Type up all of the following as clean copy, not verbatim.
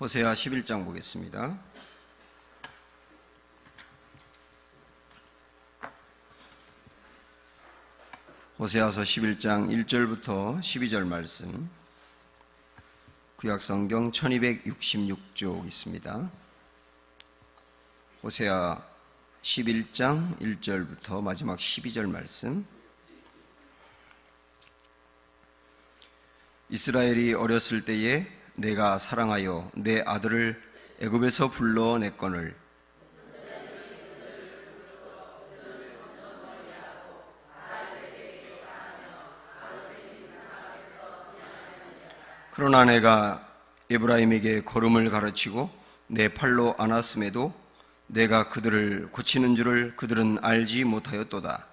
호세아 11장 보겠습니다. 호세아서 11장 1절부터 12절 말씀, 구약성경 1266쪽 있습니다. 호세아 11장 1절부터 마지막 12절 말씀. 이스라엘이 어렸을 때에 내가 사랑하여 내 아들을 애굽에서 불러냈거늘 그러나 내가 에브라임에게 걸음을 가르치고 내 팔로 안았음에도 내가 그들을 고치는 줄을 그들은 알지 못하였도다.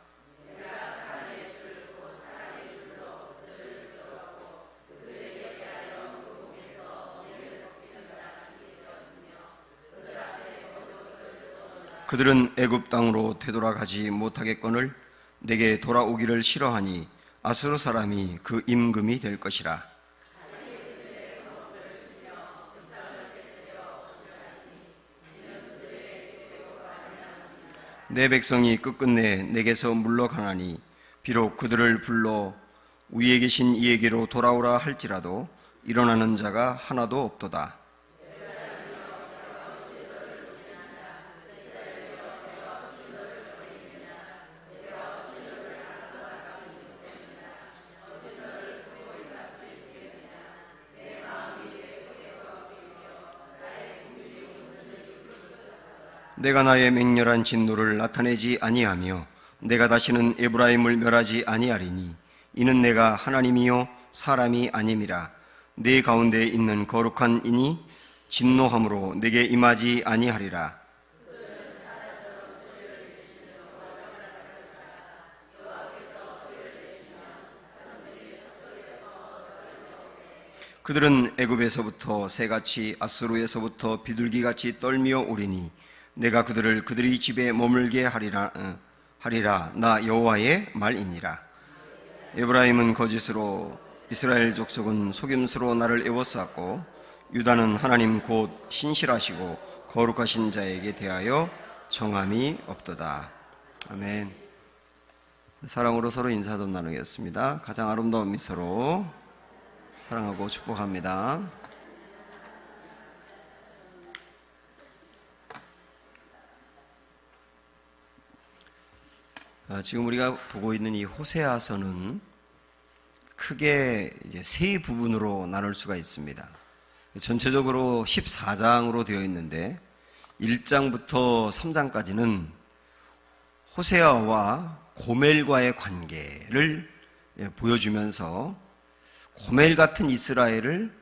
그들은 애굽 땅으로 되돌아가지 못하겠거늘 내게 돌아오기를 싫어하니 아수르 사람이 그 임금이 될 것이라. 내 백성이 끝끝내 내게서 물러가나니 비록 그들을 불러 위에 계신 이에게로 돌아오라 할지라도 일어나는 자가 하나도 없도다. 내가 나의 맹렬한 진노를 나타내지 아니하며 내가 다시는 에브라임을 멸하지 아니하리니 이는 내가 하나님이요 사람이 아님이라. 내 가운데 있는 거룩한 이니 진노함으로 내게 임하지 아니하리라. 그들은 애굽에서부터 새같이 아수르에서부터 비둘기같이 떨며 오리니 내가 그들을 그들의 집에 머물게 하리라. 나 여호와의 말이니라. 에브라임은 거짓으로 이스라엘 족속은 속임수로 나를 애워쌌고 유다는 하나님 곧 신실하시고 거룩하신 자에게 대하여 정함이 없도다. 아멘. 사랑으로 서로 인사 좀 나누겠습니다. 가장 아름다운 미소로 사랑하고 축복합니다. 지금 우리가 보고 있는 이 호세아서는 크게 이제 세 부분으로 나눌 수가 있습니다. 전체적으로 14장으로 되어 있는데 1장부터 3장까지는 호세아와 고멜과의 관계를 보여주면서 고멜 같은 이스라엘을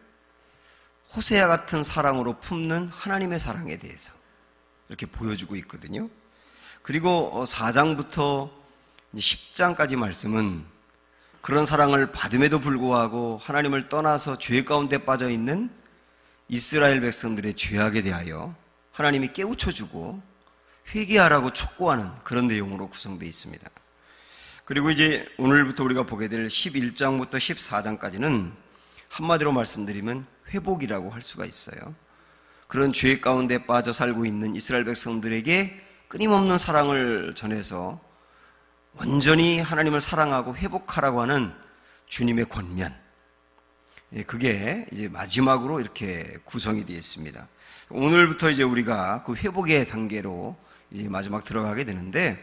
호세아 같은 사랑으로 품는 하나님의 사랑에 대해서 이렇게 보여주고 있거든요. 그리고 4장부터 10장까지 말씀은 그런 사랑을 받음에도 불구하고 하나님을 떠나서 죄 가운데 빠져 있는 이스라엘 백성들의 죄악에 대하여 하나님이 깨우쳐주고 회개하라고 촉구하는 그런 내용으로 구성되어 있습니다. 그리고 이제 오늘부터 우리가 보게 될 11장부터 14장까지는 한마디로 말씀드리면 회복이라고 할 수가 있어요. 그런 죄 가운데 빠져 살고 있는 이스라엘 백성들에게 끊임없는 사랑을 전해서 온전히 하나님을 사랑하고 회복하라고 하는 주님의 권면, 그게 이제 마지막으로 이렇게 구성이 되어 있습니다. 오늘부터 이제 우리가 그 회복의 단계로 이제 마지막 들어가게 되는데,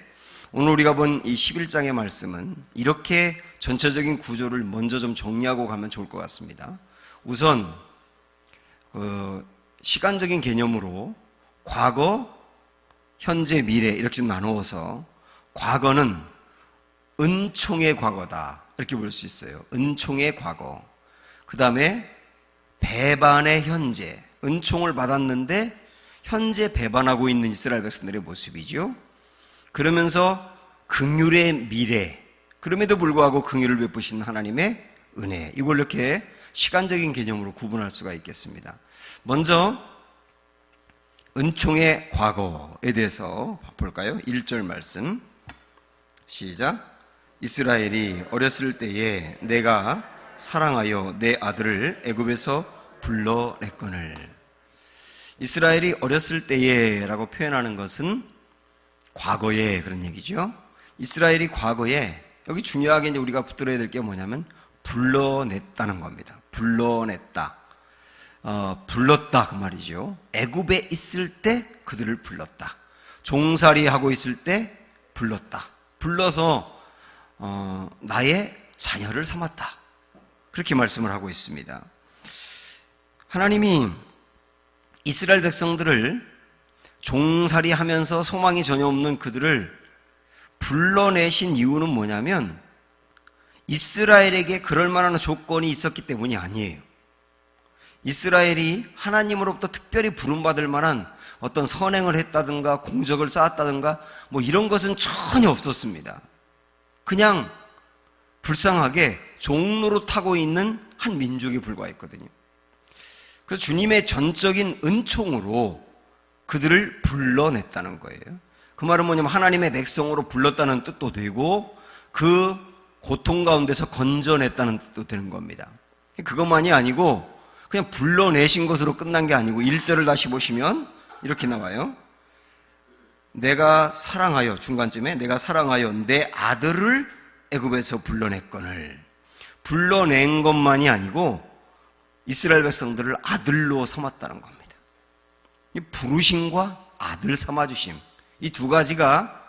오늘 우리가 본 이 11장의 말씀은 이렇게 전체적인 구조를 먼저 좀 정리하고 가면 좋을 것 같습니다. 우선 시간적인 개념으로 과거, 현재, 미래 이렇게 좀 나누어서 과거는 은총의 과거다 이렇게 볼 수 있어요. 은총의 과거. 그 다음에 배반의 현재. 은총을 받았는데 현재 배반하고 있는 이스라엘 백성들의 모습이죠. 그러면서 긍휼의 미래. 그럼에도 불구하고 긍휼을 베푸신 하나님의 은혜. 이걸 이렇게 시간적인 개념으로 구분할 수가 있겠습니다. 먼저 은총의 과거에 대해서 볼까요? 1절 말씀 시작. 이스라엘이 어렸을 때에 내가 사랑하여 내 아들을 애굽에서 불러냈거늘. 이스라엘이 어렸을 때에라고 표현하는 것은 과거에 그런 얘기죠. 이스라엘이 과거에, 여기 중요하게 이제 우리가 붙들어야 될 게 뭐냐면 불러냈다는 겁니다. 불러냈다. 불렀다 그 말이죠. 애굽에 있을 때 그들을 불렀다. 종살이 하고 있을 때 불렀다. 불러서 나의 자녀를 삼았다. 그렇게 말씀을 하고 있습니다. 하나님이 이스라엘 백성들을 종살이 하면서 소망이 전혀 없는 그들을 불러내신 이유는 뭐냐면 이스라엘에게 그럴 만한 조건이 있었기 때문이 아니에요. 이스라엘이 하나님으로부터 특별히 부름받을 만한 어떤 선행을 했다든가 공적을 쌓았다든가 뭐 이런 것은 전혀 없었습니다. 그냥 불쌍하게 종로로 타고 있는 한 민족에 불과했거든요. 그래서 주님의 전적인 은총으로 그들을 불러냈다는 거예요. 그 말은 뭐냐면 하나님의 백성으로 불렀다는 뜻도 되고 그 고통 가운데서 건져냈다는 뜻도 되는 겁니다. 그것만이 아니고 그냥 불러내신 것으로 끝난 게 아니고 1절을 다시 보시면 이렇게 나와요. 내가 사랑하여, 중간쯤에 내가 사랑하여 내 아들을 애굽에서 불러냈거늘. 불러낸 것만이 아니고 이스라엘 백성들을 아들로 삼았다는 겁니다. 이 부르심과 아들 삼아주심, 이 두 가지가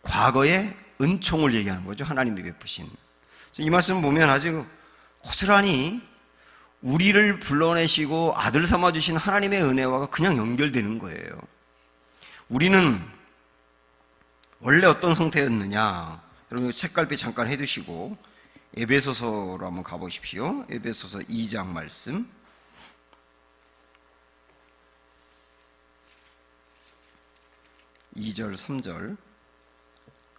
과거의 은총을 얘기하는 거죠. 하나님이 베푸신. 이 말씀 보면 아주 고스란히 우리를 불러내시고 아들 삼아주신 하나님의 은혜와 그냥 연결되는 거예요. 우리는 원래 어떤 상태였느냐, 여러분 책갈피 잠깐 해두시고 에베소서로 한번 가보십시오. 에베소서 2장 말씀. 2절, 3절,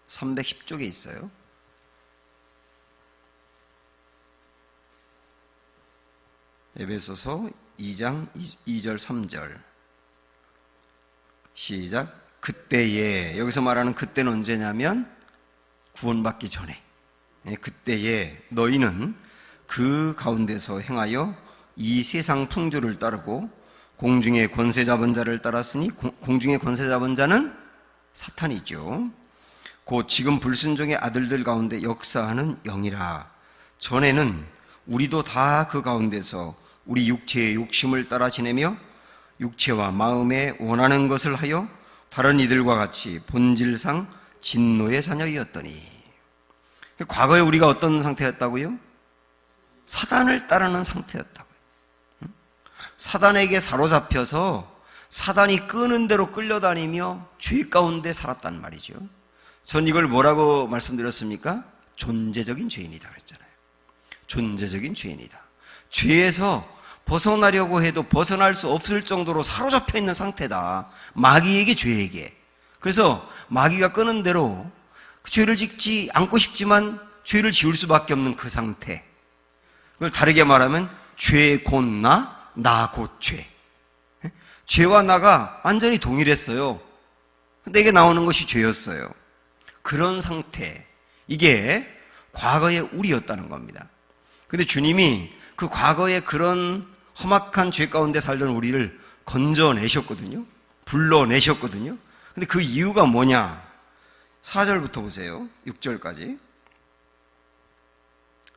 310쪽에 있어요. 에베소서 2장 2절, 3절. 시작. 그때에, 여기서 말하는 그때는 언제냐면 구원받기 전에, 그때에 너희는 그 가운데서 행하여 이 세상 풍조를 따르고 공중의 권세 잡은 자를 따랐으니 공중의 권세 잡은 자는 사탄이죠. 곧 지금 불순종의 아들들 가운데 역사하는 영이라. 전에는 우리도 다 그 가운데서 우리 육체의 욕심을 따라 지내며 육체와 마음에 원하는 것을 하여 다른 이들과 같이 본질상 진노의 자녀이었더니. 과거에 우리가 어떤 상태였다고요? 사단을 따르는 상태였다고요. 사단에게 사로잡혀서 사단이 끄는 대로 끌려다니며 죄 가운데 살았단 말이죠. 전 이걸 뭐라고 말씀드렸습니까? 존재적인 죄인이다 그랬잖아요. 존재적인 죄인이다. 죄에서 벗어나려고 해도 벗어날 수 없을 정도로 사로잡혀 있는 상태다. 마귀에게, 죄에게. 그래서 마귀가 끄는 대로 죄를 짓지 않고 싶지만 죄를 지을 수밖에 없는 그 상태. 그걸 다르게 말하면 죄 곧 나 곧 죄. 죄와 나가 완전히 동일했어요. 근데 이게 나오는 것이 죄였어요. 그런 상태, 이게 과거의 우리였다는 겁니다. 근데 주님이 그 과거의 그런 험악한 죄 가운데 살던 우리를 건져내셨거든요. 불러내셨거든요. 근데 그 이유가 뭐냐? 4절부터 보세요. 6절까지.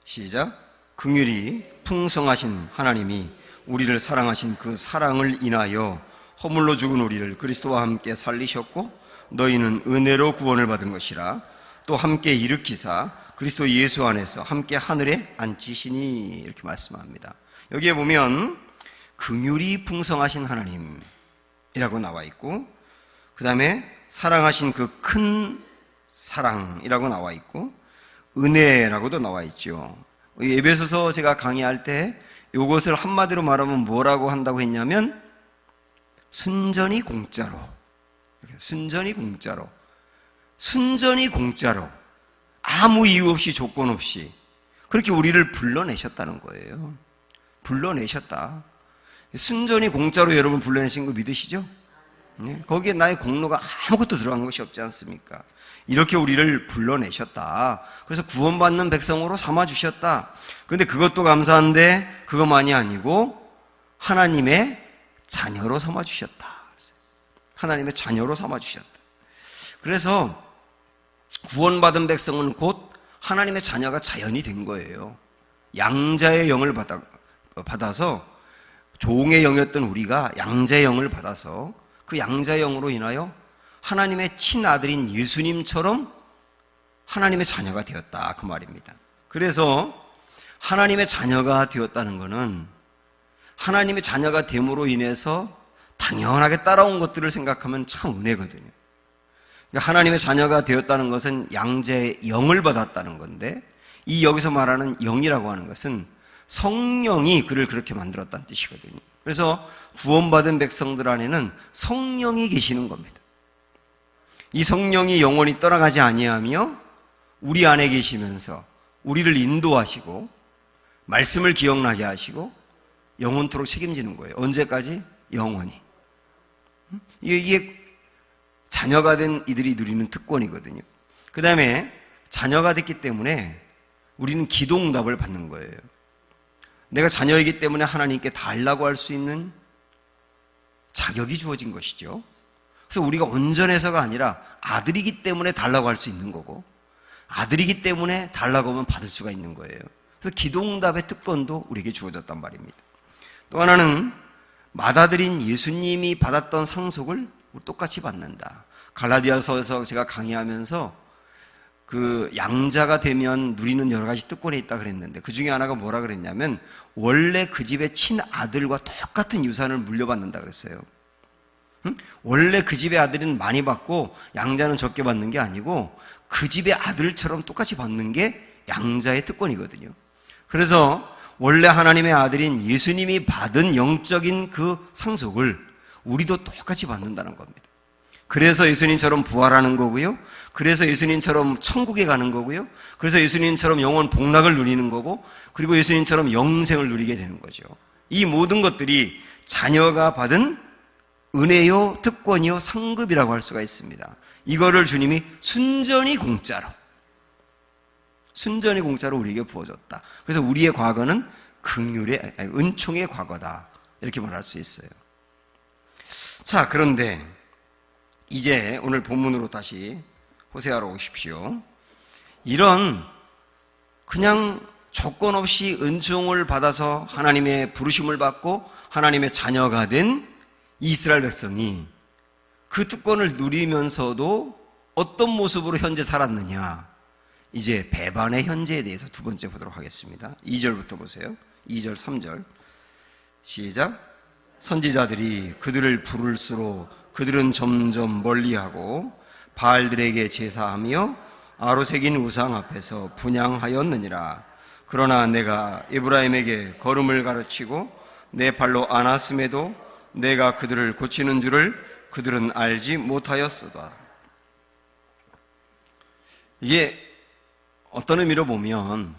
시작. 긍휼이 풍성하신 하나님이 우리를 사랑하신 그 사랑을 인하여 허물로 죽은 우리를 그리스도와 함께 살리셨고 너희는 은혜로 구원을 받은 것이라. 또 함께 일으키사 그리스도 예수 안에서 함께 하늘에 앉히시니. 이렇게 말씀합니다. 여기에 보면 긍휼이 풍성하신 하나님이라고 나와 있고 그 다음에 사랑하신 그 큰 사랑이라고 나와 있고 은혜라고도 나와 있죠. 에베소서 제가 강의할 때 이것을 한마디로 말하면 뭐라고 한다고 했냐면 순전히 공짜로, 순전히 공짜로, 순전히 공짜로, 아무 이유 없이 조건 없이 그렇게 우리를 불러내셨다는 거예요. 불러내셨다. 순전히 공짜로 여러분 불러내신 거 믿으시죠? 거기에 나의 공로가 아무것도 들어간 것이 없지 않습니까? 이렇게 우리를 불러내셨다. 그래서 구원받는 백성으로 삼아주셨다. 그런데 그것도 감사한데 그것만이 아니고 하나님의 자녀로 삼아주셨다. 하나님의 자녀로 삼아주셨다. 그래서 구원받은 백성은 곧 하나님의 자녀가 자연이 된 거예요. 양자의 영을 받아서 종의 영이었던 우리가 양자의 영을 받아서 그 양자의 영으로 인하여 하나님의 친아들인 예수님처럼 하나님의 자녀가 되었다, 그 말입니다. 그래서 하나님의 자녀가 되었다는 것은 하나님의 자녀가 됨으로 인해서 당연하게 따라온 것들을 생각하면 참 은혜거든요. 그러니까 하나님의 자녀가 되었다는 것은 양자의 영을 받았다는 건데, 이 여기서 말하는 영이라고 하는 것은 성령이 그를 그렇게 만들었다는 뜻이거든요. 그래서 구원받은 백성들 안에는 성령이 계시는 겁니다. 이 성령이 영원히 떠나가지 아니하며 우리 안에 계시면서 우리를 인도하시고 말씀을 기억나게 하시고 영원토록 책임지는 거예요. 언제까지? 영원히. 이게 자녀가 된 이들이 누리는 특권이거든요. 그 다음에 자녀가 됐기 때문에 우리는 기도응답을 받는 거예요. 내가 자녀이기 때문에 하나님께 달라고 할 수 있는 자격이 주어진 것이죠. 그래서 우리가 온전해서가 아니라 아들이기 때문에 달라고 할 수 있는 거고, 아들이기 때문에 달라고 하면 받을 수가 있는 거예요. 그래서 기도응답의 특권도 우리에게 주어졌단 말입니다. 또 하나는 맏아들인 예수님이 받았던 상속을 똑같이 받는다. 갈라디아서에서 제가 강의하면서 그 양자가 되면 누리는 여러 가지 특권이 있다 그랬는데, 그 중에 하나가 뭐라 그랬냐면 원래 그 집의 친아들과 똑같은 유산을 물려받는다 그랬어요. 원래 그 집의 아들은 많이 받고 양자는 적게 받는 게 아니고 그 집의 아들처럼 똑같이 받는 게 양자의 특권이거든요. 그래서 원래 하나님의 아들인 예수님이 받은 영적인 그 상속을 우리도 똑같이 받는다는 겁니다. 그래서 예수님처럼 부활하는 거고요. 그래서 예수님처럼 천국에 가는 거고요. 그래서 예수님처럼 영원 복락을 누리는 거고, 그리고 예수님처럼 영생을 누리게 되는 거죠. 이 모든 것들이 자녀가 받은 은혜요, 특권이요, 상급이라고 할 수가 있습니다. 이거를 주님이 순전히 공짜로 우리에게 부어줬다. 그래서 우리의 과거는 긍휼의, 은총의 과거다, 이렇게 말할 수 있어요. 자, 그런데 이제 오늘 본문으로 다시 호세아로 오십시오. 이런 그냥 조건 없이 은총을 받아서 하나님의 부르심을 받고 하나님의 자녀가 된 이스라엘 백성이 그 특권을 누리면서도 어떤 모습으로 현재 살았느냐, 이제 배반의 현재에 대해서 두 번째 보도록 하겠습니다. 2절부터 보세요. 2절, 3절 시작. 선지자들이 그들을 부를수록 그들은 점점 멀리하고 바알들에게 제사하며 아로새긴 우상 앞에서 분향하였느니라. 그러나 내가 에브라임에게 걸음을 가르치고 내 발로 안았음에도 내가 그들을 고치는 줄을 그들은 알지 못하였도다. 이게 어떤 의미로 보면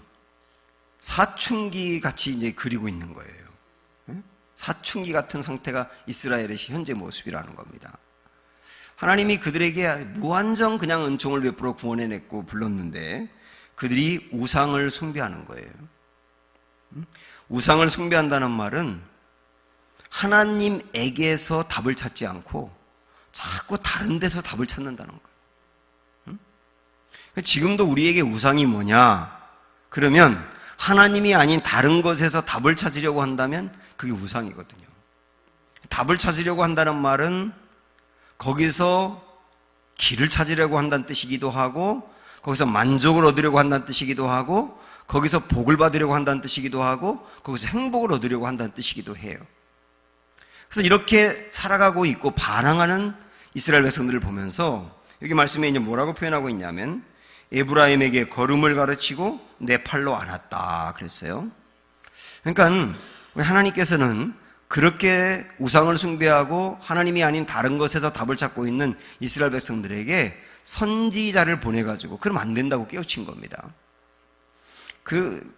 사춘기 같이 이제 그리고 있는 거예요. 사춘기 같은 상태가 이스라엘의 현재 모습이라는 겁니다. 하나님이 그들에게 무한정 그냥 은총을 베풀어 구원해냈고 불렀는데 그들이 우상을 숭배하는 거예요. 우상을 숭배한다는 말은 하나님에게서 답을 찾지 않고 자꾸 다른 데서 답을 찾는다는 거예요. 지금도 우리에게 우상이 뭐냐? 그러면 하나님이 아닌 다른 것에서 답을 찾으려고 한다면 그게 우상이거든요. 답을 찾으려고 한다는 말은 거기서 길을 찾으려고 한다는 뜻이기도 하고, 거기서 만족을 얻으려고 한다는 뜻이기도 하고, 거기서 복을 받으려고 한다는 뜻이기도 하고, 거기서 행복을 얻으려고 한다는 뜻이기도 해요. 그래서 이렇게 살아가고 있고 반항하는 이스라엘 백성들을 보면서 여기 말씀에 이제 뭐라고 표현하고 있냐면 에브라임에게 걸음을 가르치고 내 팔로 안았다 그랬어요. 그러니까 우리 하나님께서는 그렇게 우상을 숭배하고 하나님이 아닌 다른 것에서 답을 찾고 있는 이스라엘 백성들에게 선지자를 보내가지고 그러면 안 된다고 깨우친 겁니다. 그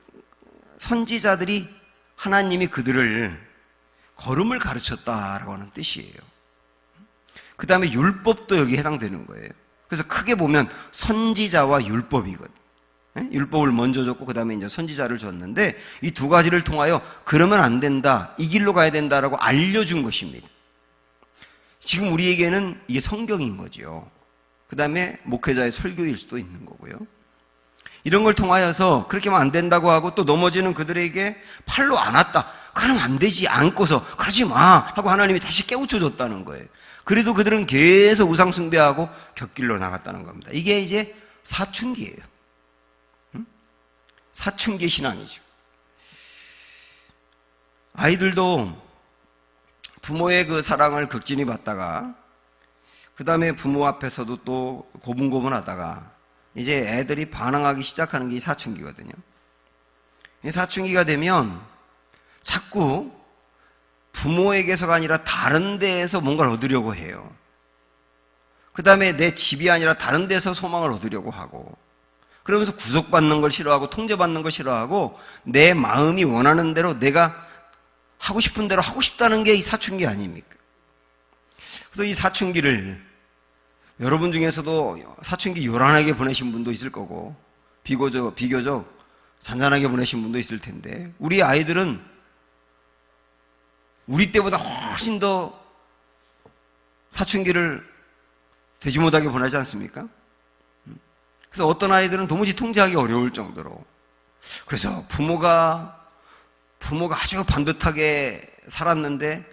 선지자들이 하나님이 그들을 걸음을 가르쳤다라고 하는 뜻이에요. 그 다음에 율법도 여기 해당되는 거예요. 그래서 크게 보면 선지자와 율법이거든요. 율법을 먼저 줬고 그 다음에 이제 선지자를 줬는데 이 두 가지를 통하여 그러면 안 된다, 이 길로 가야 된다라고 알려준 것입니다. 지금 우리에게는 이게 성경인 거죠. 그 다음에 목회자의 설교일 수도 있는 거고요. 이런 걸 통하여서 그렇게 하면 안 된다고 하고 또 넘어지는 그들에게 팔로 안았다. 그러면 안 되지. 안고서 그러지 마 하고 하나님이 다시 깨우쳐 줬다는 거예요. 그래도 그들은 계속 우상 숭배하고 곁길로 나갔다는 겁니다. 이게 이제 사춘기예요. 사춘기 신앙이죠. 아이들도 부모의 그 사랑을 극진히 받다가 그 다음에 부모 앞에서도 또 고분고분하다가 이제 애들이 반항하기 시작하는 게 사춘기거든요. 이 사춘기가 되면 자꾸 부모에게서가 아니라 다른 데에서 뭔가를 얻으려고 해요. 그 다음에 내 집이 아니라 다른 데서 소망을 얻으려고 하고, 그러면서 구속받는 걸 싫어하고 통제받는 걸 싫어하고 내 마음이 원하는 대로 내가 하고 싶은 대로 하고 싶다는 게 이 사춘기 아닙니까? 그래서 이 사춘기를 여러분 중에서도 사춘기 요란하게 보내신 분도 있을 거고 비교적 잔잔하게 보내신 분도 있을 텐데, 우리 아이들은 우리 때보다 훨씬 더 사춘기를 되지 못하게 보내지 않습니까? 그래서 어떤 아이들은 도무지 통제하기 어려울 정도로, 그래서 부모가 아주 반듯하게 살았는데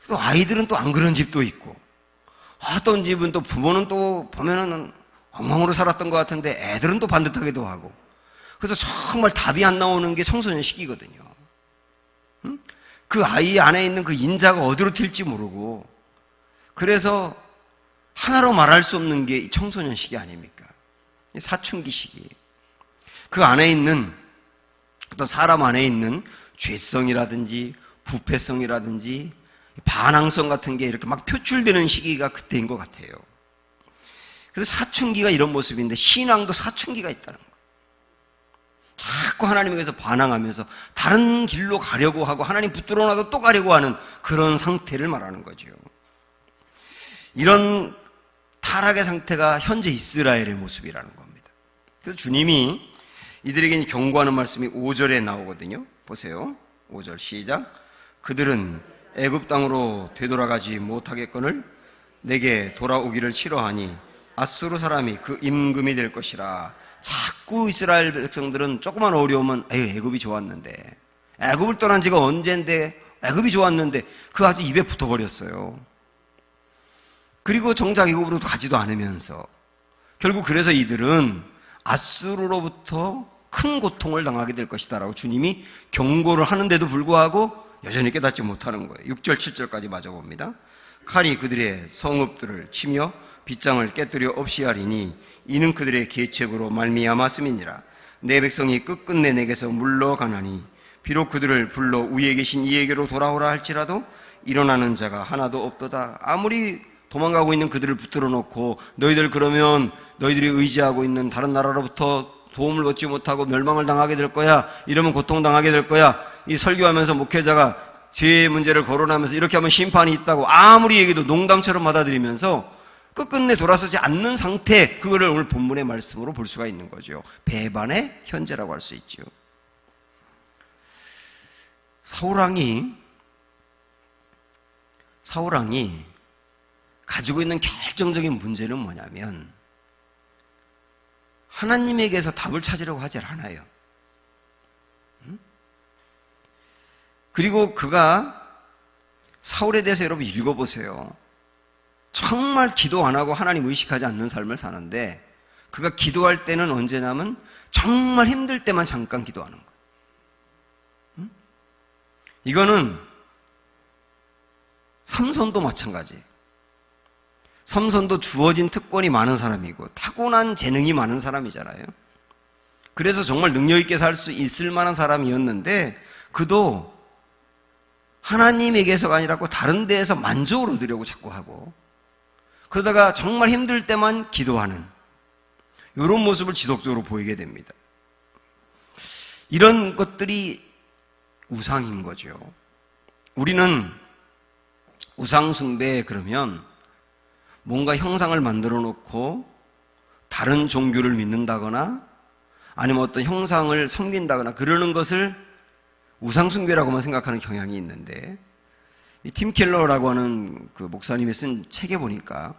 또 아이들은 또 안 그런 집도 있고, 어떤 집은 또 부모는 또 보면은 엉망으로 살았던 것 같은데 애들은 또 반듯하기도 하고, 그래서 정말 답이 안 나오는 게 청소년 시기거든요. 그 아이 안에 있는 그 인자가 어디로 튈지 모르고, 그래서 하나로 말할 수 없는 게 청소년 시기 아닙니까? 사춘기 시기. 그 안에 있는 어떤 사람 안에 있는 죄성이라든지 부패성이라든지 반항성 같은 게 이렇게 막 표출되는 시기가 그때인 것 같아요. 그래서 사춘기가 이런 모습인데 신앙도 사춘기가 있다는 거예요. 자꾸 하나님에게서 반항하면서 다른 길로 가려고 하고 하나님 붙들어 놔도 또 가려고 하는 그런 상태를 말하는 거죠. 이런 타락의 상태가 현재 이스라엘의 모습이라는 겁니다. 그래서 주님이 이들에게 경고하는 말씀이 5절에 나오거든요. 보세요. 5절 시작. 그들은 애굽 땅으로 되돌아가지 못하겠거늘 내게 돌아오기를 싫어하니 아수르 사람이 그 임금이 될 것이라. 자꾸 이스라엘 백성들은 조그만 어려우면 애굽이 좋았는데, 애굽을 떠난 지가 언젠데, 애굽이 좋았는데 그 아주 입에 붙어버렸어요. 그리고 정작 애굽으로 가지도 않으면서 결국 그래서 이들은 아수르로부터 큰 고통을 당하게 될 것이다 라고 주님이 경고를 하는데도 불구하고 여전히 깨닫지 못하는 거예요. 6절 7절까지 맞아 봅니다. 칼이 그들의 성읍들을 치며 빗장을 깨뜨려 없이 하리니 이는 그들의 계책으로 말미암았음이니라. 내 백성이 끝끝내 내게서 물러가나니 비록 그들을 불러 위에 계신 이에게로 돌아오라 할지라도 일어나는 자가 하나도 없도다. 아무리 도망가고 있는 그들을 붙들어 놓고 너희들 그러면 너희들이 의지하고 있는 다른 나라로부터 도움을 얻지 못하고 멸망을 당하게 될 거야. 이러면 고통당하게 될 거야. 이 설교하면서 목회자가 죄의 문제를 거론하면서 이렇게 하면 심판이 있다고 아무리 얘기도 농담처럼 받아들이면서 끝끝내 돌아서지 않는 상태, 그거를 오늘 본문의 말씀으로 볼 수가 있는 거죠. 배반의 현재라고 할 수 있죠. 사울왕이 가지고 있는 결정적인 문제는 뭐냐면 하나님에게서 답을 찾으려고 하질 않아요. 그리고 그가 사울에 대해서 여러분 읽어보세요. 정말 기도 안 하고 하나님 의식하지 않는 삶을 사는데 그가 기도할 때는 언제냐면 정말 힘들 때만 잠깐 기도하는 거예요. 이거는 삼손도 마찬가지예요. 삼손도 주어진 특권이 많은 사람이고 타고난 재능이 많은 사람이잖아요. 그래서 정말 능력 있게 살 수 있을 만한 사람이었는데 그도 하나님에게서가 아니라 다른 데에서 만족을 얻으려고 자꾸 하고, 그러다가 정말 힘들 때만 기도하는 이런 모습을 지속적으로 보이게 됩니다. 이런 것들이 우상인 거죠. 우리는 우상 숭배에 그러면 뭔가 형상을 만들어 놓고 다른 종교를 믿는다거나 아니면 어떤 형상을 섬긴다거나 그러는 것을 우상숭배라고만 생각하는 경향이 있는데, 이 팀 켈러라고 하는 그 목사님이 쓴 책에 보니까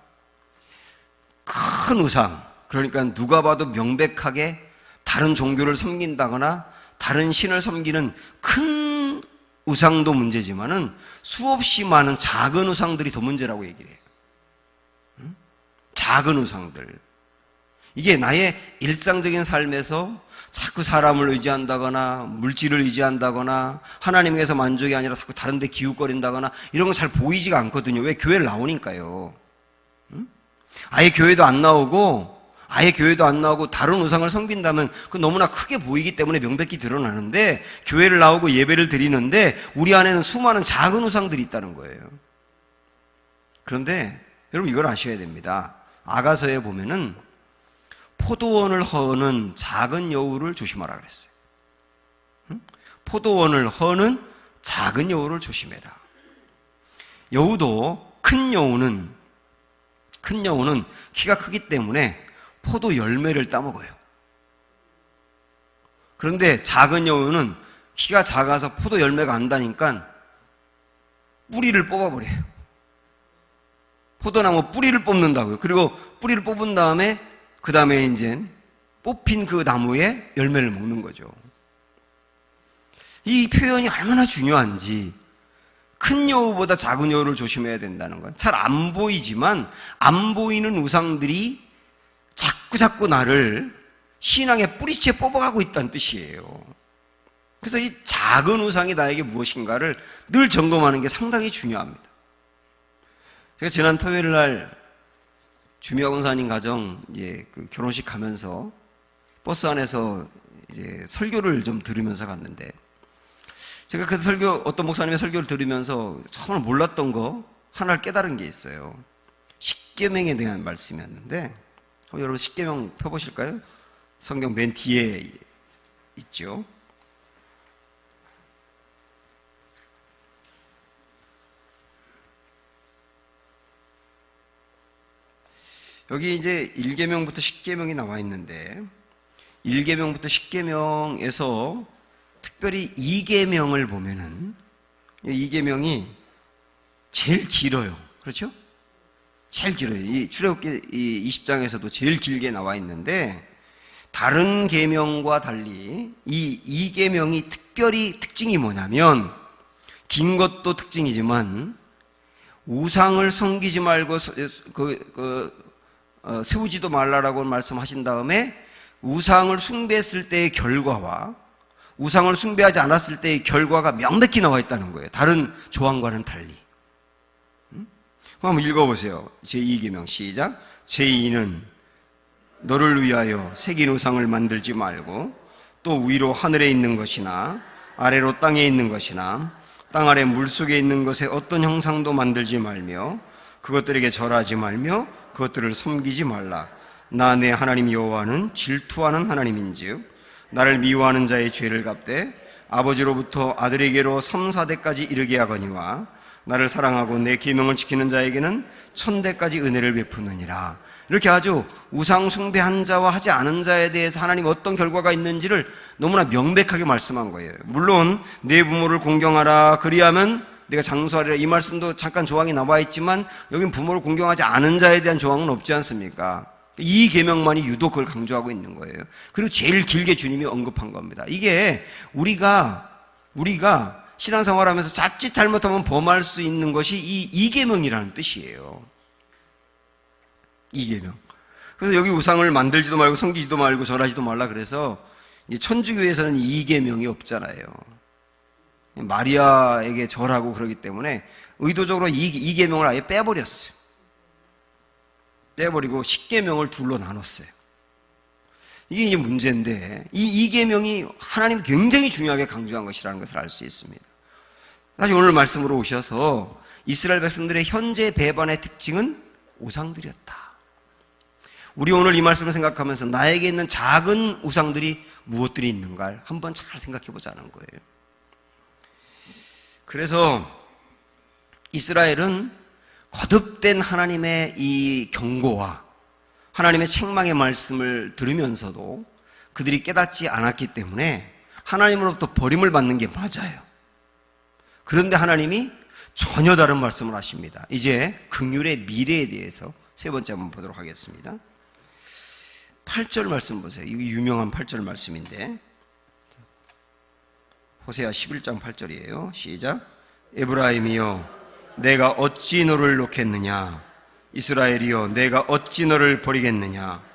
큰 우상, 그러니까 누가 봐도 명백하게 다른 종교를 섬긴다거나 다른 신을 섬기는 큰 우상도 문제지만은 수없이 많은 작은 우상들이 더 문제라고 얘기를 해요. 작은 우상들. 이게 나의 일상적인 삶에서 자꾸 사람을 의지한다거나 물질을 의지한다거나 하나님에게서 만족이 아니라 자꾸 다른 데 기웃거린다거나 이런 거 잘 보이지가 않거든요. 왜? 교회를 나오니까요. 아예 교회도 안 나오고 다른 우상을 섬긴다면 그 너무나 크게 보이기 때문에 명백히 드러나는데, 교회를 나오고 예배를 드리는데 우리 안에는 수많은 작은 우상들이 있다는 거예요. 그런데 여러분 이걸 아셔야 됩니다. 아가서에 보면은 포도원을 허는 작은 여우를 조심하라 그랬어요. 포도원을 허는 작은 여우를 조심해라. 여우도 큰 여우는 키가 크기 때문에 포도 열매를 따먹어요. 그런데 작은 여우는 키가 작아서 포도 열매가 안 다니까 뿌리를 뽑아버려요. 포도나무 뿌리를 뽑는다고요. 그리고 뿌리를 뽑은 다음에 그 다음에 이제 뽑힌 그 나무에 열매를 먹는 거죠. 이 표현이 얼마나 중요한지, 큰 여우보다 작은 여우를 조심해야 된다는 건, 잘 안 보이지만 안 보이는 우상들이 자꾸 나를 신앙의 뿌리채 뽑아가고 있다는 뜻이에요. 그래서 이 작은 우상이 나에게 무엇인가를 늘 점검하는 게 상당히 중요합니다. 제가 지난 토요일 날 주미화 권사님 가정 그 결혼식 가면서 버스 안에서 이제 설교를 좀 들으면서 갔는데, 제가 그 어떤 목사님의 설교를 들으면서 정말 몰랐던 거 하나를 깨달은 게 있어요. 십계명에 대한 말씀이었는데, 여러분 십계명 펴보실까요? 성경 맨 뒤에 있죠. 여기 이제 1계명부터 10계명이 나와 있는데, 1계명부터 10계명에서 특별히 2계명을 보면은 2계명이 제일 길어요. 그렇죠? 제일 길어요. 이 출애굽기 20장에서도 제일 길게 나와 있는데, 다른 계명과 달리 이 2계명이 특별히 특징이 뭐냐면, 긴 것도 특징이지만 우상을 섬기지 말고 세우지도 말라라고 말씀하신 다음에 우상을 숭배했을 때의 결과와 우상을 숭배하지 않았을 때의 결과가 명백히 나와 있다는 거예요. 다른 조항과는 달리. 한번 읽어보세요. 제2계명 시작. 제2는 너를 위하여 새긴 우상을 만들지 말고 또 위로 하늘에 있는 것이나 아래로 땅에 있는 것이나 땅 아래 물속에 있는 것에 어떤 형상도 만들지 말며 그것들에게 절하지 말며 그것들을 섬기지 말라. 나 내 하나님 여호와는 질투하는 하나님인즉 나를 미워하는 자의 죄를 갚되 아버지로부터 아들에게로 3, 4대까지 이르게 하거니와 나를 사랑하고 내 계명을 지키는 자에게는 1000대까지 은혜를 베푸느니라. 이렇게 아주 우상 숭배한 자와 하지 않은 자에 대해서 하나님 어떤 결과가 있는지를 너무나 명백하게 말씀한 거예요. 물론 내 부모를 공경하라 그리하면 내가 장수하리라, 이 말씀도 잠깐 조항이 나와 있지만 여긴 부모를 공경하지 않은 자에 대한 조항은 없지 않습니까? 이 계명만이 유독 그걸 강조하고 있는 거예요. 그리고 제일 길게 주님이 언급한 겁니다. 이게 우리가 신앙생활하면서 자칫 잘못하면 범할 수 있는 것이 이 계명이라는 뜻이에요. 이 계명. 그래서 여기 우상을 만들지도 말고 섬기지도 말고 절하지도 말라 그래서 천주교에서는 이 계명이 없잖아요. 마리아에게 절하고 그러기 때문에 의도적으로 이 계명을 아예 빼버렸어요. 빼버리고 10계명을 둘로 나눴어요. 이게 이제 문제인데, 이 계명이 하나님 굉장히 중요하게 강조한 것이라는 것을 알 수 있습니다. 다시 오늘 말씀으로 오셔서 이스라엘 백성들의 현재 배반의 특징은 우상들이었다. 우리 오늘 이 말씀을 생각하면서 나에게 있는 작은 우상들이 무엇들이 있는가 한번 잘 생각해 보자는 거예요. 그래서 이스라엘은 거듭된 하나님의 이 경고와 하나님의 책망의 말씀을 들으면서도 그들이 깨닫지 않았기 때문에 하나님으로부터 버림을 받는 게 맞아요. 그런데 하나님이 전혀 다른 말씀을 하십니다. 이제 긍휼의 미래에 대해서 세 번째 한번 보도록 하겠습니다. 8절 말씀 보세요. 이거 유명한 8절 말씀인데 호세아 11장 8절이에요. 시작. 에브라임이여 내가 어찌 너를 놓겠느냐. 이스라엘이여 내가 어찌 너를 버리겠느냐.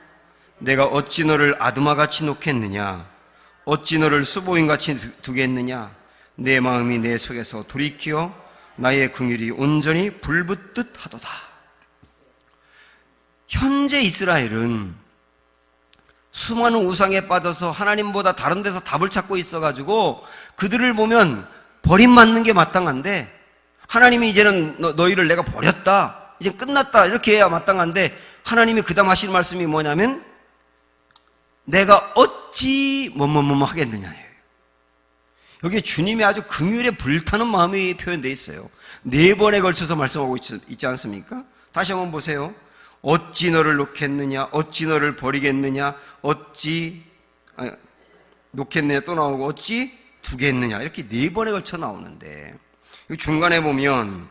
내가 어찌 너를 아드마같이 놓겠느냐. 어찌 너를 수보인같이 두겠느냐. 내 마음이 내 속에서 돌이키어 나의 긍휼이 온전히 불붙듯 하도다. 현재 이스라엘은 수많은 우상에 빠져서 하나님보다 다른 데서 답을 찾고 있어가지고 그들을 보면 버림받는 게 마땅한데 하나님이 이제는 너희를 내가 버렸다, 이제 끝났다 이렇게 해야 마땅한데 하나님이 그 다음 하시는 말씀이 뭐냐면 내가 어찌 뭐뭐뭐 하겠느냐예요. 여기에 주님의 아주 긍휼에 불타는 마음이 표현되어 있어요. 4번에 걸쳐서 말씀하고 있지 않습니까? 다시 한번 보세요. 어찌 너를 놓겠느냐, 어찌 너를 버리겠느냐, 어찌 놓겠느냐 또 나오고 어찌 두겠느냐 이렇게 4번에 걸쳐 나오는데 중간에 보면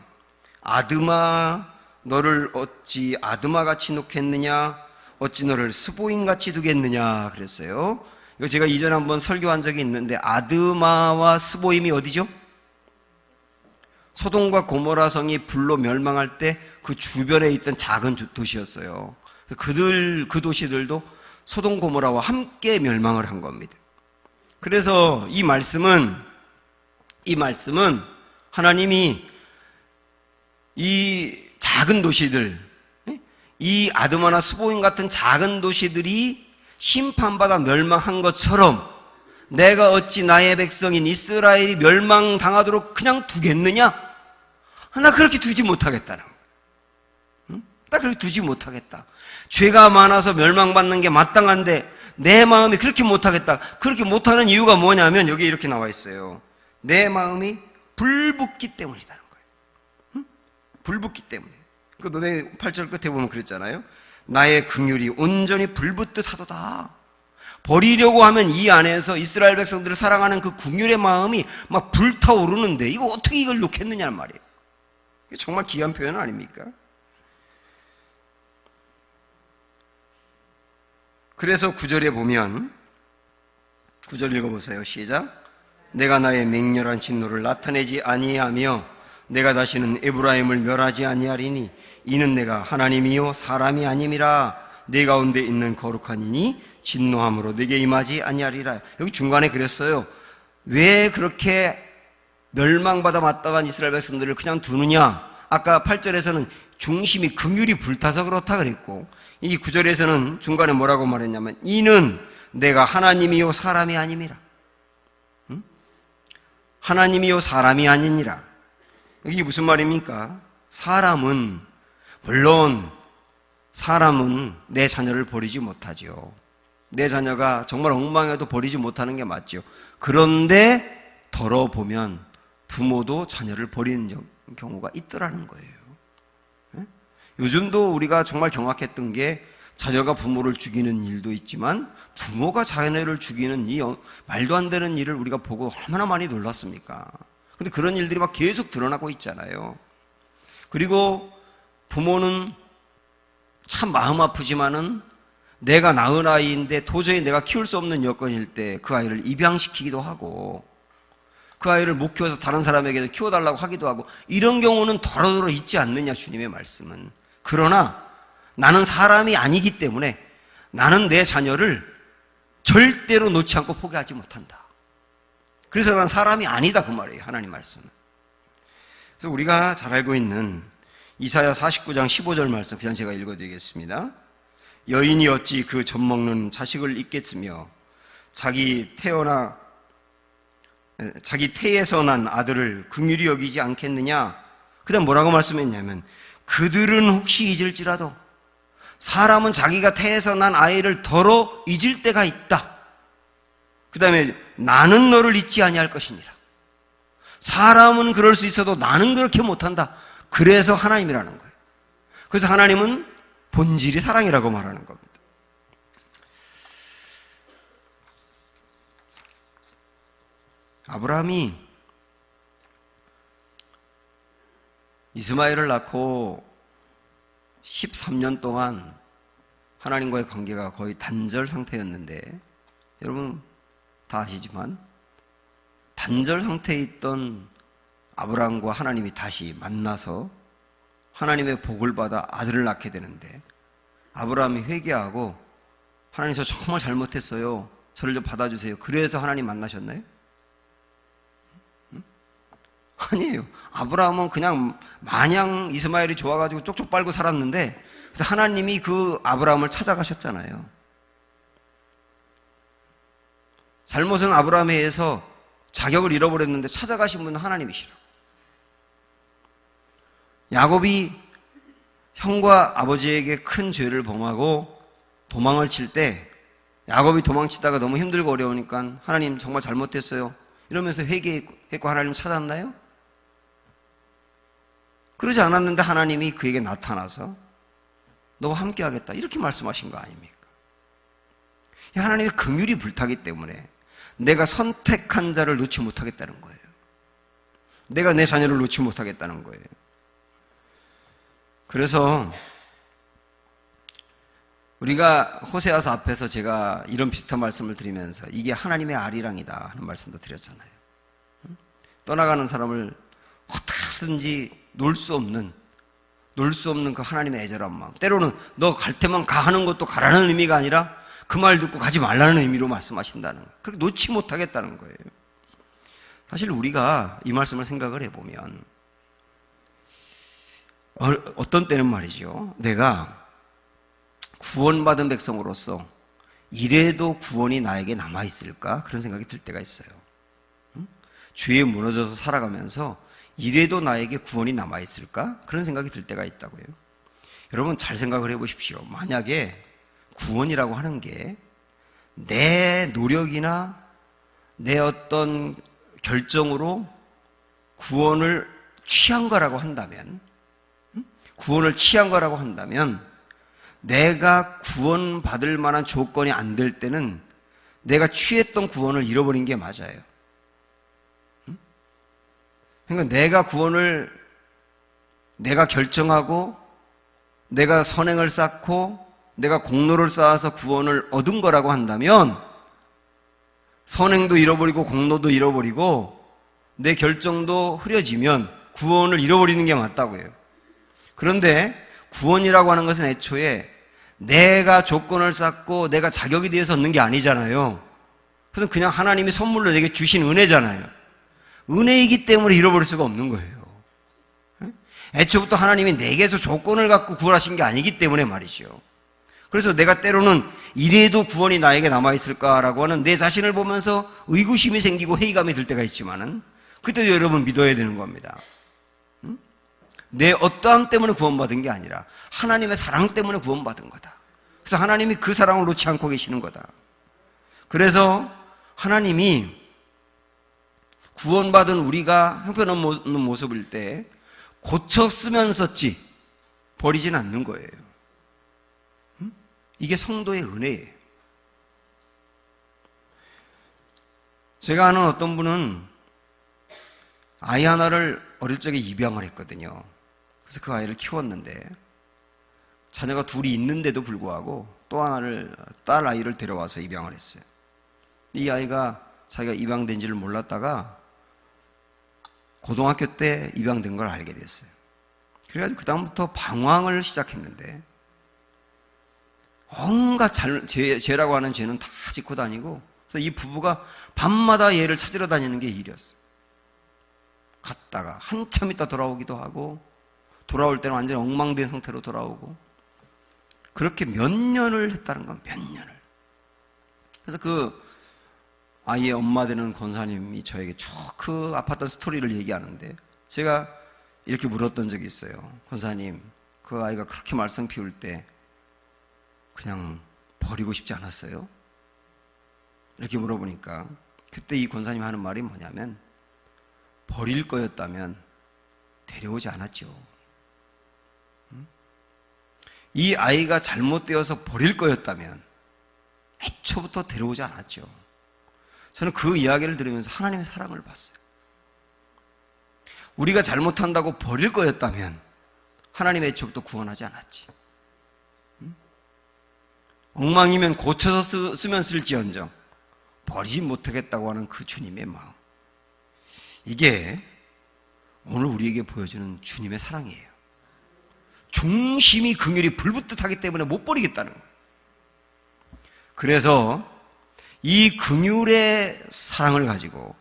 아드마 너를 어찌 아드마같이 놓겠느냐, 어찌 너를 스보임같이 두겠느냐 그랬어요. 이거 제가 이전에 한번 설교한 적이 있는데 아드마와 스보임이 어디죠? 소돔과 고모라 성이 불로 멸망할 때 그 주변에 있던 작은 도시였어요. 그 도시들도 소돔 고모라와 함께 멸망을 한 겁니다. 그래서 이 말씀은 하나님이 이 작은 도시들, 이 아드마나 스보임 같은 작은 도시들이 심판받아 멸망한 것처럼 내가 어찌 나의 백성인 이스라엘이 멸망당하도록 그냥 두겠느냐? 나 그렇게 두지 못하겠다는 거야. 나 그렇게 두지 못하겠다. 죄가 많아서 멸망받는 게 마땅한데 내 마음이 그렇게 못하겠다. 그렇게 못하는 이유가 뭐냐면 여기 이렇게 나와 있어요. 내 마음이 불붙기 때문이라는 거예요. 불붙기 때문에. 그 노래 8절 끝에 보면 그랬잖아요. 나의 긍휼이 온전히 불붙듯 하도다. 버리려고 하면 이 안에서 이스라엘 백성들을 사랑하는 그 긍휼의 마음이 막 불타오르는데 이거 어떻게 이걸 놓겠느냐는 말이에요. 정말 귀한 표현 아닙니까? 그래서 9절에 보면 9절 읽어보세요. 시작. 내가 나의 맹렬한 진노를 나타내지 아니하며 내가 다시는 에브라임을 멸하지 아니하리니 이는 내가 하나님이요 사람이 아님이라. 내 가운데 있는 거룩한 이니 진노함으로 내게 임하지 아니하리라. 여기 중간에 그랬어요. 왜 그렇게 멸망받아 마땅한 이스라엘 백성들을 그냥 두느냐? 아까 8절에서는 중심이 긍휼이 불타서 그렇다 그랬고 이 9절에서는 중간에 뭐라고 말했냐면 이는 내가 하나님이요 사람이 아님이라. 하나님이요 사람이 아니니라. 이게 무슨 말입니까? 물론 사람은 내 자녀를 버리지 못하죠. 내 자녀가 정말 엉망해도 버리지 못하는 게 맞죠. 그런데 덜어보면 부모도 자녀를 버리는 경우가 있더라는 거예요. 요즘도 우리가 정말 경악했던 게 자녀가 부모를 죽이는 일도 있지만 부모가 자녀를 죽이는 이 말도 안 되는 일을 우리가 보고 얼마나 많이 놀랐습니까? 근데 그런 일들이 막 계속 드러나고 있잖아요. 그리고 부모는 참 마음 아프지만은 내가 낳은 아이인데 도저히 내가 키울 수 없는 여건일 때 그 아이를 입양시키기도 하고 그 아이를 못 키워서 다른 사람에게 키워달라고 하기도 하고 이런 경우는 더러더러 있지 않느냐 주님의 말씀은. 그러나 나는 사람이 아니기 때문에 나는 내 자녀를 절대로 놓지 않고 포기하지 못한다. 그래서 난 사람이 아니다 그 말이에요. 하나님 말씀은. 그래서 우리가 잘 알고 있는 이사야 49장 15절 말씀 그냥 제가 읽어드리겠습니다. 여인이 어찌 그 젖먹는 자식을 잊겠으며 자기 태에서 난 아들을 긍휼히 여기지 않겠느냐. 그 다음 뭐라고 말씀했냐면 그들은 혹시 잊을지라도 사람은 자기가 태에서 난 아이를 덜어 잊을 때가 있다. 그 다음에 나는 너를 잊지 아니할 것이니라. 사람은 그럴 수 있어도 나는 그렇게 못한다. 그래서 하나님이라는 거예요. 그래서 하나님은 본질이 사랑이라고 말하는 겁니다. 아브라함이 이스마엘을 낳고 13년 동안 하나님과의 관계가 거의 단절 상태였는데, 여러분 다 아시지만 단절 상태에 있던 아브라함과 하나님이 다시 만나서 하나님의 복을 받아 아들을 낳게 되는데, 아브라함이 회개하고 하나님 저 정말 잘못했어요, 저를 좀 받아주세요, 그래서 하나님 만나셨나요? 아니에요. 아브라함은 그냥 마냥 이스마엘이 좋아가지고 쪽쪽 빨고 살았는데 하나님이 그 아브라함을 찾아가셨잖아요. 잘못은 아브라함에 의해서 자격을 잃어버렸는데 찾아가신 분은 하나님이시라. 야곱이 형과 아버지에게 큰 죄를 범하고 도망을 칠 때, 야곱이 도망치다가 너무 힘들고 어려우니까 하나님 정말 잘못했어요 이러면서 회개했고 하나님 찾았나요? 그러지 않았는데 하나님이 그에게 나타나서 너와 함께 하겠다 이렇게 말씀하신 거 아닙니까? 하나님의 긍휼이 불타기 때문에 내가 선택한 자를 놓지 못하겠다는 거예요. 내가 내 자녀를 놓지 못하겠다는 거예요. 그래서 우리가 호세아서 앞에서 제가 이런 비슷한 말씀을 드리면서 이게 하나님의 아리랑이다 하는 말씀도 드렸잖아요. 떠나가는 사람을 어떻게든지 놓을 수 없는 그 하나님의 애절한 마음, 때로는 너 갈 테면 가 하는 것도 가라는 의미가 아니라 그 말 듣고 가지 말라는 의미로 말씀하신다는 거예요. 그렇게 놓지 못하겠다는 거예요. 사실 우리가 이 말씀을 생각을 해보면 어떤 때는 말이죠, 내가 구원받은 백성으로서 이래도 구원이 나에게 남아있을까? 그런 생각이 들 때가 있어요. 죄에 무너져서 살아가면서 이래도 나에게 구원이 남아있을까? 그런 생각이 들 때가 있다고요. 여러분 잘 생각을 해보십시오. 만약에 구원이라고 하는 게 내 노력이나 내 어떤 결정으로 구원을 취한 거라고 한다면, 내가 구원받을 만한 조건이 안 될 때는 내가 취했던 구원을 잃어버린 게 맞아요. 그러니까 내가 구원을 내가 결정하고 내가 선행을 쌓고 내가 공로를 쌓아서 구원을 얻은 거라고 한다면 선행도 잃어버리고 공로도 잃어버리고 내 결정도 흐려지면 구원을 잃어버리는 게 맞다고요. 그런데 구원이라고 하는 것은 애초에 내가 조건을 쌓고 내가 자격이 되어서 얻는 게 아니잖아요. 그래서 그냥 하나님이 선물로 내게 주신 은혜잖아요. 은혜이기 때문에 잃어버릴 수가 없는 거예요. 애초부터 하나님이 내게서 조건을 갖고 구원하신 게 아니기 때문에 말이죠. 그래서 내가 때로는 이래도 구원이 나에게 남아있을까라고 하는 내 자신을 보면서 의구심이 생기고 회의감이 들 때가 있지만은 그때도 여러분 믿어야 되는 겁니다. 내 어떠함 때문에 구원받은 게 아니라 하나님의 사랑 때문에 구원받은 거다. 그래서 하나님이 그 사랑을 놓지 않고 계시는 거다. 그래서 하나님이 구원받은 우리가 형편없는 모습일 때 고쳐 쓰면 썼지 버리진 않는 거예요. 이게 성도의 은혜예요. 제가 아는 어떤 분은 아이 하나를 어릴 적에 입양을 했거든요. 그래서 그 아이를 키웠는데 자녀가 둘이 있는데도 불구하고 또 하나를 딸 아이를 데려와서 입양을 했어요. 이 아이가 자기가 입양된 지를 몰랐다가 고등학교 때 입양된 걸 알게 됐어요. 그래가지고 그 다음부터 방황을 시작했는데 온갖 죄라고 하는 죄는 다 짓고 다니고, 그래서 이 부부가 밤마다 얘를 찾으러 다니는 게 일이었어요. 갔다가 한참 있다 돌아오기도 하고 돌아올 때는 완전히 엉망된 상태로 돌아오고, 그렇게 몇 년을 했다는 건 몇 년을. 그래서 그 아이의 엄마 되는 권사님이 저에게 쭉 그 아팠던 스토리를 얘기하는데 제가 이렇게 물었던 적이 있어요. 권사님, 그 아이가 그렇게 말썽 피울 때 그냥 버리고 싶지 않았어요? 이렇게 물어보니까 그때 이 권사님 하는 말이 뭐냐면, 버릴 거였다면 데려오지 않았죠. 이 아이가 잘못되어서 버릴 거였다면 애초부터 데려오지 않았죠. 저는 그 이야기를 들으면서 하나님의 사랑을 봤어요. 우리가 잘못한다고 버릴 거였다면 하나님의 척도 구원하지 않았지. 엉망이면 고쳐서 쓰면 쓸지언정 버리지 못하겠다고 하는 그 주님의 마음. 이게 오늘 우리에게 보여주는 주님의 사랑이에요. 중심이 긍휼이 불붙듯 하기 때문에 못 버리겠다는 거예요. 그래서 이 긍휼의 사랑을 가지고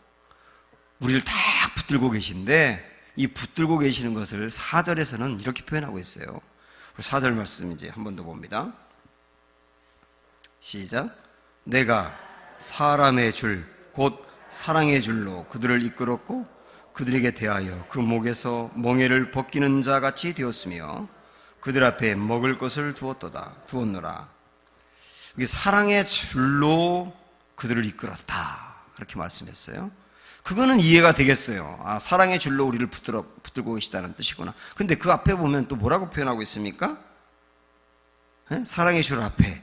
우리를 다 붙들고 계신데, 이 붙들고 계시는 것을 4절에서는 이렇게 표현하고 있어요. 4절 말씀 이제 한 번 더 봅니다. 시작. 내가 사람의 줄, 곧 사랑의 줄로 그들을 이끌었고 그들에게 대하여 그 목에서 멍에를 벗기는 자 같이 되었으며 그들 앞에 먹을 것을 두었노라. 여기 사랑의 줄로 그들을 이끌었다, 그렇게 말씀했어요. 그거는 이해가 되겠어요. 아, 사랑의 줄로 우리를 붙들고 계시다는 뜻이구나. 근데 그 앞에 보면 또 뭐라고 표현하고 있습니까? 사랑의 줄 앞에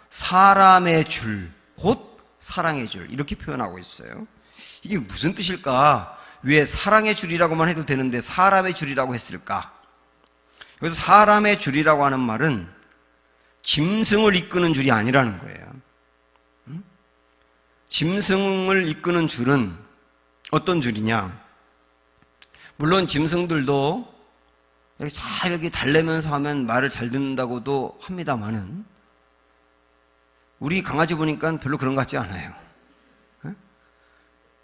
사람의 줄, 곧 사랑의 줄, 이렇게 표현하고 있어요. 이게 무슨 뜻일까? 왜 사랑의 줄이라고만 해도 되는데 사람의 줄이라고 했을까? 그래서 사람의 줄이라고 하는 말은 짐승을 이끄는 줄이 아니라는 거예요. 짐승을 이끄는 줄은 어떤 줄이냐? 물론 짐승들도 잘 이렇게 달래면서 하면 말을 잘 듣는다고도 합니다만은 우리 강아지 보니까 별로 그런 것 같지 않아요.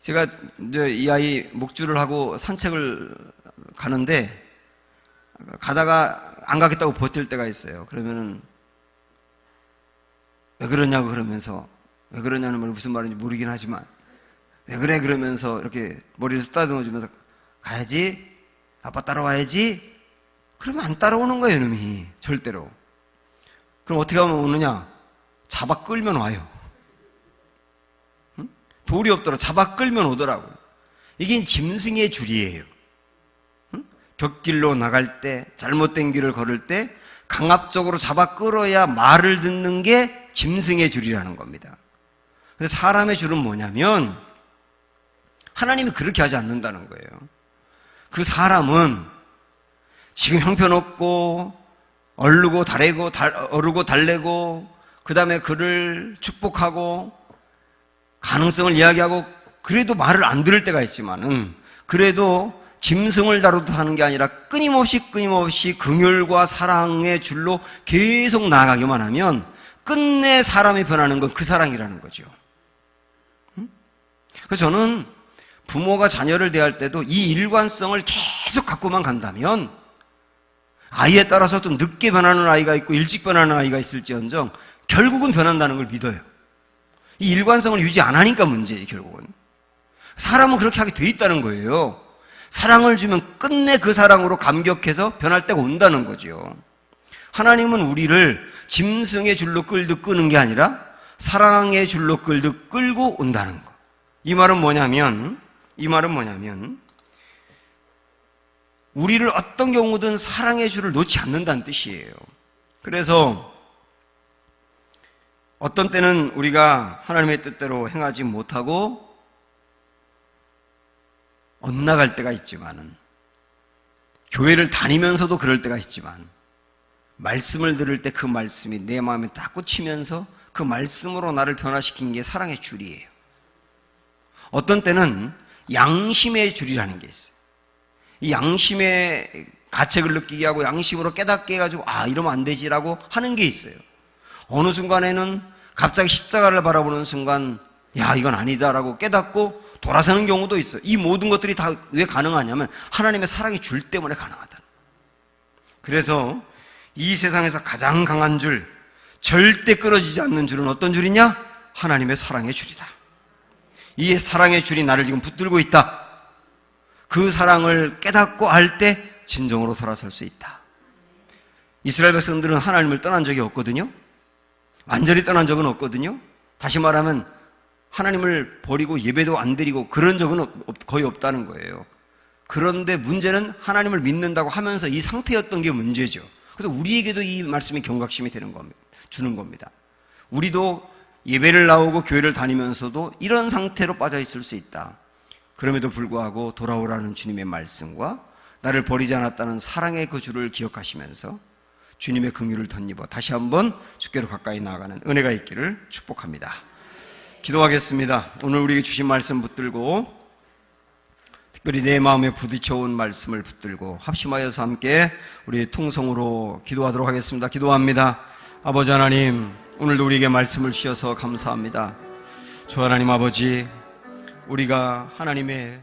제가 이제 이 아이 목줄을 하고 산책을 가는데 가다가 안 가겠다고 버틸 때가 있어요. 그러면은 왜 그러냐고 그러면서, 왜 그러냐는 말 무슨 말인지 모르긴 하지만 왜 그래 그러면서 이렇게 머리를 쓰다듬어 주면서 가야지, 아빠 따라와야지. 그러면 안 따라오는 거예요, 이놈이. 절대로. 그럼 어떻게 하면 오느냐? 잡아 끌면 와요. 응? 돌이 없더라 잡아 끌면 오더라고요. 이게 짐승의 줄이에요. 응? 곁길로 나갈 때, 잘못된 길을 걸을 때 강압적으로 잡아 끌어야 말을 듣는 게 짐승의 줄이라는 겁니다. 그래서 사람의 줄은 뭐냐면 하나님이 그렇게 하지 않는다는 거예요. 그 사람은 지금 형편없고 어르고 달래고 그 다음에 그를 축복하고 가능성을 이야기하고 그래도 말을 안 들을 때가 있지만은 그래도 짐승을 다루듯 하는 게 아니라 끊임없이 긍휼과 사랑의 줄로 계속 나아가기만 하면 끝내 사람이 변하는 건 그 사랑이라는 거죠. 그래서 저는 부모가 자녀를 대할 때도 이 일관성을 계속 갖고만 간다면 아이에 따라서 좀 늦게 변하는 아이가 있고 일찍 변하는 아이가 있을지언정 결국은 변한다는 걸 믿어요. 이 일관성을 유지 안 하니까 문제예요, 결국은. 사람은 그렇게 하게 돼 있다는 거예요. 사랑을 주면 끝내 그 사랑으로 감격해서 변할 때가 온다는 거죠. 하나님은 우리를 짐승의 줄로 끌듯 끄는 게 아니라 사랑의 줄로 끌듯 끌고 온다는 거. 이 말은 뭐냐면 우리를 어떤 경우든 사랑의 줄을 놓지 않는다는 뜻이에요. 그래서 어떤 때는 우리가 하나님의 뜻대로 행하지 못하고 엇나갈 때가 있지만은, 교회를 다니면서도 그럴 때가 있지만, 말씀을 들을 때 그 말씀이 내 마음에 딱 꽂히면서 그 말씀으로 나를 변화시킨 게 사랑의 줄이에요. 어떤 때는 양심의 줄이라는 게 있어요. 이 양심의 가책을 느끼게 하고 양심으로 깨닫게 해가지고 아, 이러면 안 되지라고 하는 게 있어요. 어느 순간에는 갑자기 십자가를 바라보는 순간 야, 이건 아니다라고 깨닫고 돌아서는 경우도 있어요. 이 모든 것들이 다 왜 가능하냐면 하나님의 사랑의 줄 때문에 가능하다. 그래서 이 세상에서 가장 강한 줄, 절대 끊어지지 않는 줄은 어떤 줄이냐? 하나님의 사랑의 줄이다. 이 사랑의 줄이 나를 지금 붙들고 있다. 그 사랑을 깨닫고 알 때 진정으로 돌아설 수 있다. 이스라엘 백성들은 하나님을 떠난 적이 없거든요. 완전히 떠난 적은 없거든요. 다시 말하면 하나님을 버리고 예배도 안 드리고 그런 적은 거의 없다는 거예요. 그런데 문제는 하나님을 믿는다고 하면서 이 상태였던 게 문제죠. 그래서 우리에게도 이 말씀이 경각심이 되는 겁니다. 주는 겁니다. 우리도 예배를 나오고 교회를 다니면서도 이런 상태로 빠져 있을 수 있다. 그럼에도 불구하고 돌아오라는 주님의 말씀과 나를 버리지 않았다는 사랑의 그 주를 기억하시면서 주님의 긍휼을 덧입어 다시 한번 주께로 가까이 나아가는 은혜가 있기를 축복합니다. 기도하겠습니다. 오늘 우리에게 주신 말씀 붙들고, 특별히 내 마음에 부딪혀온 말씀을 붙들고 합심하여서 함께 우리 통성으로 기도하도록 하겠습니다. 기도합니다. 아버지 하나님, 오늘도 우리에게 말씀을 주셔서 감사합니다. 주 하나님 아버지, 우리가 하나님의